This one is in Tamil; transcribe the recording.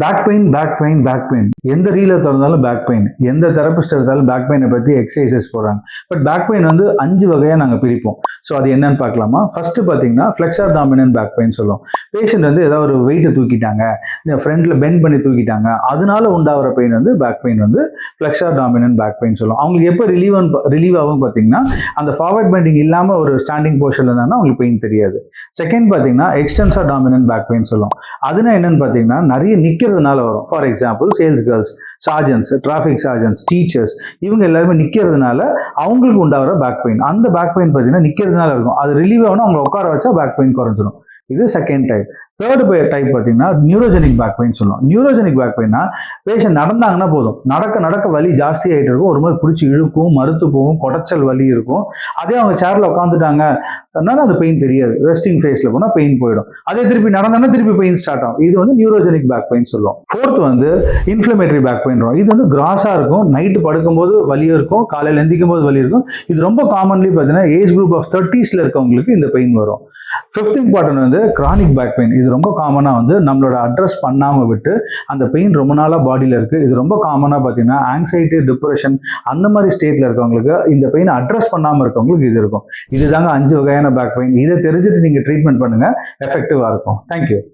பேக் பெயின் எந்த ரீல திறந்தாலும் பேக் பெயின், எந்த தெரபிஸ்ட் எடுத்தாலும் பேக் பெயினை பற்றி எக்ஸசைசஸ் போடுறாங்க. பட் பேக் பெயின் வந்து 5 வகையாக நாங்கள் பிரிப்போம். ஸோ அது என்னன்னு பார்க்கலாமா? ஃபர்ஸ்ட் பார்த்தீங்கன்னா ஃப்ளெக்ஸர் டாமினன்ட் பேக் பெயின் சொல்லுவோம். பேஷண்ட் வந்து ஏதாவது ஒரு வெயிட்டை தூக்கிட்டாங்க, ஃப்ரண்ட்ல பெண்ட் பண்ணி தூக்கிட்டாங்க, அதனால உண்டாகிற பெயின் வந்து பேக் பெயின் வந்து ஃப்ளெக்ஸர் டாமினன்ட் பேக் பெயின் சொல்லுவோம். அவங்களுக்கு எப்போ ரிலீவ் ஆகும் பார்த்தீங்கன்னா, அந்த ஃபார்வர்ட் பெண்டிங் இல்லாமல் ஒரு ஸ்டாண்டிங் போர்ஷன்ல இருந்தாங்கன்னா அவங்களுக்கு பெயின் தெரியாது. செகண்ட் பார்த்தீங்கன்னா எக்ஸ்டென்சர் டாமினன்ட் பேக் பெயின் சொல்லுவோம். அதுனா என்னன்னு பார்த்தீங்கன்னா நிறைய நிற்கிறதுனால வரும். For example sales girls, sergeants, traffic sergeants, teachers, இவங்க எல்லாருமே நிற்கிறதுனால அவங்களுக்கு உண்டாகிற பேக் பெயின். அந்த பேக் பெயின் பார்த்தீங்கன்னா நிற்கிறதுனால இருக்கும். அது ரிலீவ் ஆகணும், அவங்க உட்கார வச்சா பேக் பெயின் குறைஞ்சிடும். இது செகண்ட் டைப். தேர்ட் டைப் பார்த்தீங்கன்னா நியூரோஜெனிக் பேக் பெயின் சொல்லுவோம். நியூரோஜெனிக் பேக் பெயின்னா பேஷண்ட் நடந்தாங்கன்னா போதும், நடக்க நடக்க வலி ஜாஸ்தி ஆகிட்டு இருக்கும், ஒரு மாதிரி பிடிச்சி இழுக்கும், மறுத்து போகும், குடைச்சல் வலி இருக்கும். அதே அவங்க சேர்ல உட்காந்துட்டாங்க அந்த பெயின் தெரியாது. ரெஸ்டிங் ஃபேஸ்ல போனா பெயின் போயிடும். அதே திருப்பி நடந்தாங்கன்னா திருப்பி பெயின் ஸ்டார்ட் ஆகும். இது வந்து நியூரோஜெனிக் பேக் பெயின் சொல்லுவோம். ஃபோர்த் வந்து இன்ஃப்ளமேட்டரி பேக் பெயின். இது வந்து கிராஸா இருக்கும், நைட்டு படுக்கும்போது வலி இருக்கும், காலையில் எந்திக்கும் போது வலி இருக்கும். இது ரொம்ப காமன்லி பார்த்தீங்கன்னா ஏஜ் குரூப் ஆஃப் 30s இருக்கவங்களுக்கு இந்த பெயின் வரும். ஃபிஃப்த் இம்பார்ட்டன்ட் வந்து கிரானிக் பேக் பெயின். இது ரொம்ப காமனாக வந்து நம்மளோட அட்ரஸ் பண்ணாமல் விட்டு அந்த பெயின் ரொம்ப நாளாக பாடியில் இருக்குது. இது ரொம்ப காமனாக பார்த்தீங்கன்னா ஆங்ஸைட்டி, டிப்ரெஷன் அந்த மாதிரி ஸ்டேட்டில் இருக்கவங்களுக்கு, இந்த பெயினை அட்ரஸ் பண்ணாமல் இருக்கவங்களுக்கு இது இருக்கும். இதுதாங்க 5 வகையான பேக் பெயின். இதை தெரிஞ்சுட்டு நீங்கள் ட்ரீட்மெண்ட் பண்ணுங்கள், எஃபெக்டிவாக இருக்கும். தேங்க்யூ.